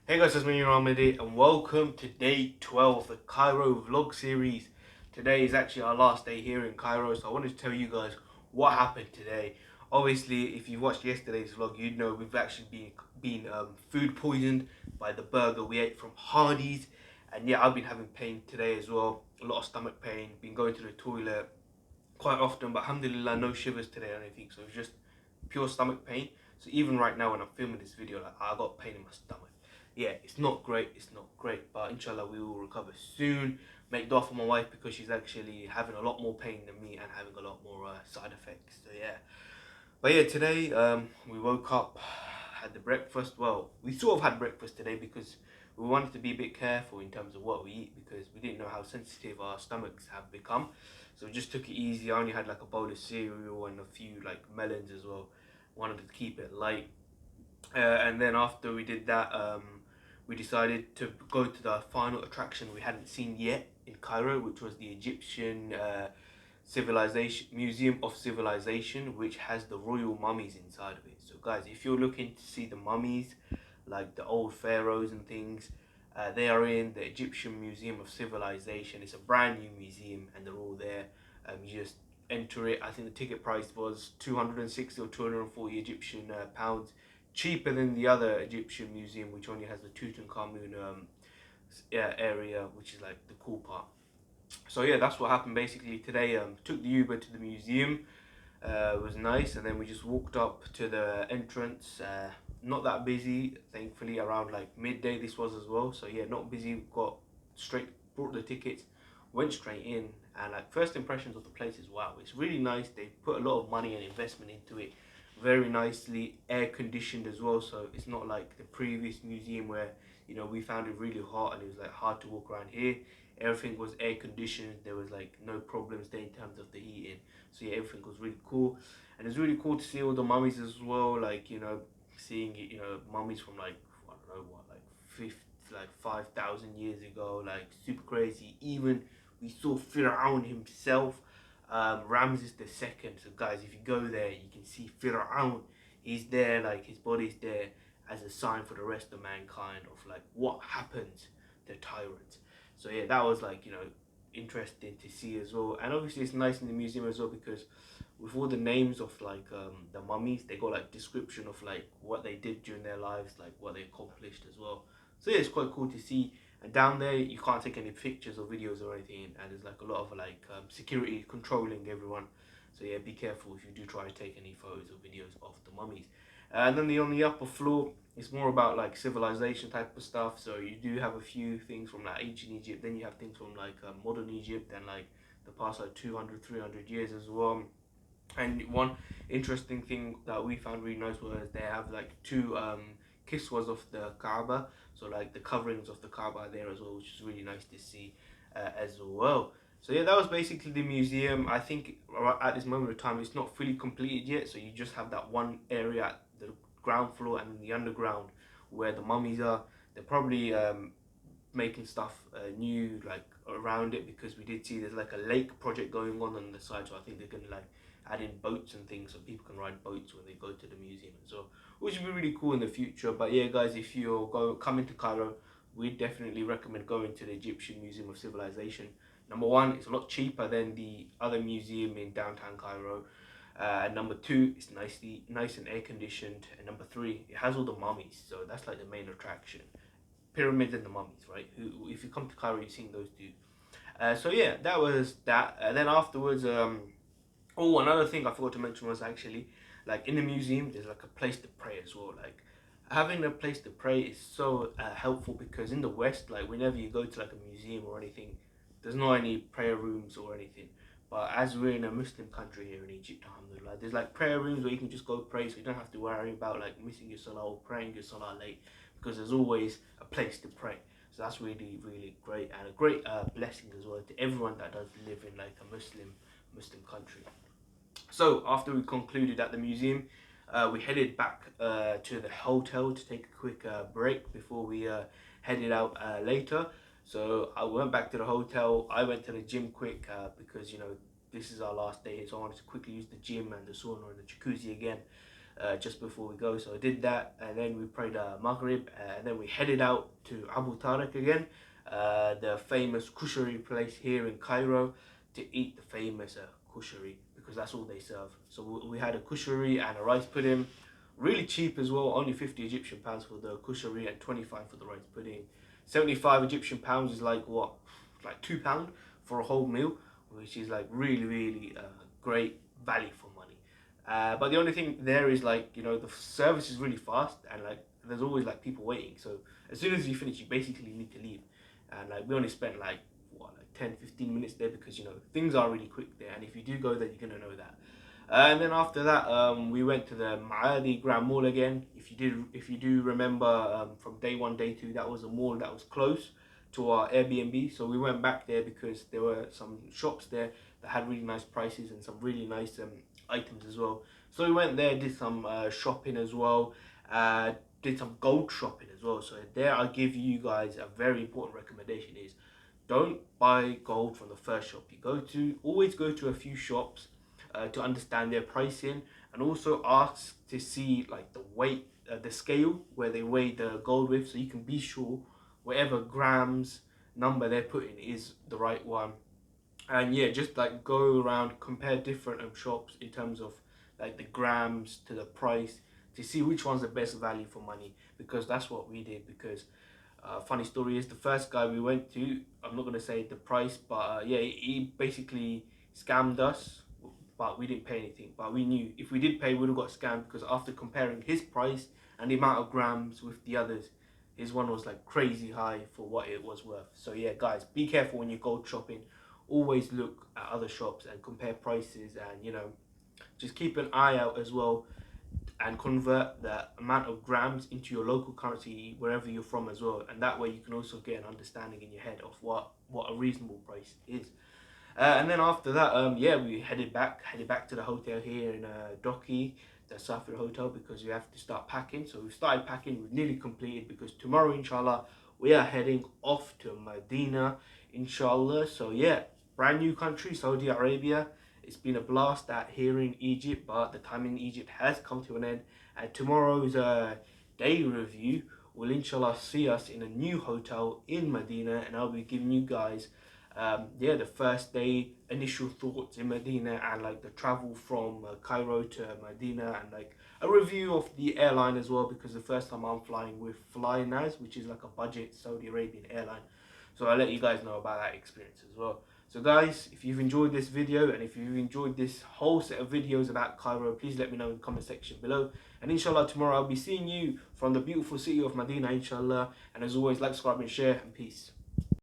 Hey guys, it's me, Ramadi, and welcome to day 12 of the Cairo vlog series. Today is actually our last day here in Cairo, so I wanted to tell you guys what happened today. Obviously, if you watched yesterday's vlog, you'd know we've actually been food poisoned by the burger we ate from Hardee's. And yeah, I've been having pain today as well, a lot of stomach pain, been going to the toilet quite often, but alhamdulillah, no shivers today or anything, so it's just pure stomach pain. So even right now when I'm filming this video, like, I got pain in my stomach. Yeah, it's not great, but inshallah we will recover soon. Make dua for my wife because she's actually having a lot more pain than me and having a lot more side effects. So yeah, but yeah, today we woke up, had the breakfast. Well, we sort of had breakfast today because we wanted to be a bit careful in terms of what we eat because we didn't know how sensitive our stomachs have become. So we just took it easy. I only had like a bowl of cereal and a few like melons as well. Wanted to keep it light. And then after we did that, we decided to go to the final attraction we hadn't seen yet in Cairo, which was the Egyptian civilization museum of civilization, which has the royal mummies inside of it. So guys, if you're looking to see the mummies, like the old pharaohs and things, they are in the Egyptian Museum of Civilization. It's a brand new museum and they're all there. You just enter it. I think the ticket price was 260 or 240 Egyptian pounds, cheaper than the other Egyptian museum, which only has the Tutankhamun area, which is like the cool part. So yeah, that's what happened basically today. Took the Uber to the museum. It was nice, and then we just walked up to the entrance. Not that busy, thankfully. Around like midday, this was as well. So yeah, not busy. Got straight, brought the tickets, went straight in, and like first impressions of the place is wow. It's really nice. They put a lot of money and investment into it. Very nicely air conditioned as well. So it's not like the previous museum where we found it really hot and it was like hard to walk around here. Everything was air conditioned. There was like no problems there in terms of the heating. So yeah, everything was really cool, and it's really cool to see all the mummies as well. Like seeing mummies from like I don't know what, like 50, like 5,000 years ago, like super crazy. Even we saw Pharaoh himself, Ramses the Second. So guys, if you go there, you can see Pharaoh. He's there, like his body's there as a sign for the rest of mankind of like what happens to tyrants. So yeah, that was like interesting to see as well. And obviously it's nice in the museum as well because with all the names of like the mummies, they got like description of like what they did during their lives, like what they accomplished as well. So yeah, it's quite cool to see. And down there you can't take any pictures or videos or anything, and there's like a lot of like security controlling everyone. So yeah, be careful if you do try to take any photos or videos of the mummies. And then on the upper floor, it's more about like civilization type of stuff. So you do have a few things from like ancient Egypt, then you have things from like modern Egypt and like the past like 200, 300 years as well. And one interesting thing that we found really nice was they have like two kiswas of the Kaaba, so like the coverings of the Kaaba there as well, which is really nice to see as well. So yeah, that was basically the museum. I think at this moment of time it's not fully completed yet, so you just have that one area at the ground floor and the underground where the mummies are. They're probably making stuff new like around it because we did see there's like a lake project going on the side, so I think they're gonna like add in boats and things so people can ride boats when they go to the museum and so, which would be really cool in the future. But yeah guys, if you're coming to Cairo, we definitely recommend going to the Egyptian Museum of Civilization. Number one, it's a lot cheaper than the other museum in downtown Cairo. And number two, it's nice and air conditioned. And number three, it has all the mummies, so that's like the main attraction. Pyramids and the mummies, right? Who, if you come to Cairo, you've seen those two. So yeah, that was that. And then afterwards, oh, another thing I forgot to mention was actually, like in the museum, there's like a place to pray as well. Like having a place to pray is so helpful because in the West, like whenever you go to like a museum or anything, there's not any prayer rooms or anything. But as we're in a Muslim country here in Egypt, alhamdulillah, there's like prayer rooms where you can just go pray, so you don't have to worry about like missing your salah or praying your salah late because there's always a place to pray. So that's really, really great and a great blessing as well to everyone that does live in like a Muslim country. So after we concluded at the museum, we headed back to the hotel to take a quick break before we headed out later. So I went back to the hotel. I went to the gym quick because this is our last day, so I wanted to quickly use the gym and the sauna and the jacuzzi again. just before we go. So I did that, and then we prayed Maghrib, and then we headed out to Abu Tarek again, the famous kushari place here in Cairo, to eat the famous kushari, because that's all they serve. So we had a kushari and a rice pudding, really cheap as well, only 50 Egyptian pounds for the kushari and 25 for the rice pudding. 75 Egyptian pounds is like what, like £2 for a whole meal, which is like really great value for money. But the only thing there is, like, you know, the service is really fast, and like there's always like people waiting. So as soon as you finish, you basically need to leave. And like we only spent like what, like 10-15 minutes there, because you know things are really quick there, and if you do go there, you're gonna know that. And then after that, we went to the Maadi Grand Mall again. If you do remember, from day one, day two, that was a mall that was close to our Airbnb. So we went back there because there were some shops there that had really nice prices and some really nice items as well. So we went there, did some shopping as well, did some gold shopping as well. So there, I'll give you guys a very important recommendation: is don't buy gold from the first shop you go to. Always go to a few shops to understand their pricing, and also ask to see like the weight, the scale where they weigh the gold with, so you can be sure whatever grams number they're putting is the right one. And yeah, just like go around, compare different shops in terms of like the grams to the price, to see which one's the best value for money, because that's what we did. Because funny story is, the first guy we went to, I'm not going to say the price, but yeah, he basically scammed us, but we didn't pay anything. But we knew if we did pay, we would have got scammed, because after comparing his price and the amount of grams with the others, his one was like crazy high for what it was worth. So yeah, guys, be careful when you go shopping. Always look at other shops and compare prices, and you know, just keep an eye out as well, and convert the amount of grams into your local currency wherever you're from as well. And that way you can also get an understanding in your head of what a reasonable price is. And then after that, yeah, we headed back to the hotel here in Docky, the Safir Hotel, because we have to start packing. So we started packing, we've nearly completed, because tomorrow, inshallah, we are heading off to Medina, inshallah. So yeah, brand new country, Saudi Arabia. It's been a blast out here in Egypt, but the time in Egypt has come to an end. And tomorrow's day review will inshallah see us in a new hotel in Medina, and I'll be giving you guys yeah, the first day initial thoughts in Medina, and like the travel from Cairo to Medina, and like a review of the airline as well, because the first time I'm flying with Flynaz, which is like a budget Saudi Arabian airline. So I'll let you guys know about that experience as well. So guys, if you've enjoyed this video, and if you've enjoyed this whole set of videos about Cairo, please let me know in the comment section below. And inshallah, tomorrow I'll be seeing you from the beautiful city of Medina, inshallah. And as always, like, subscribe and share, and peace.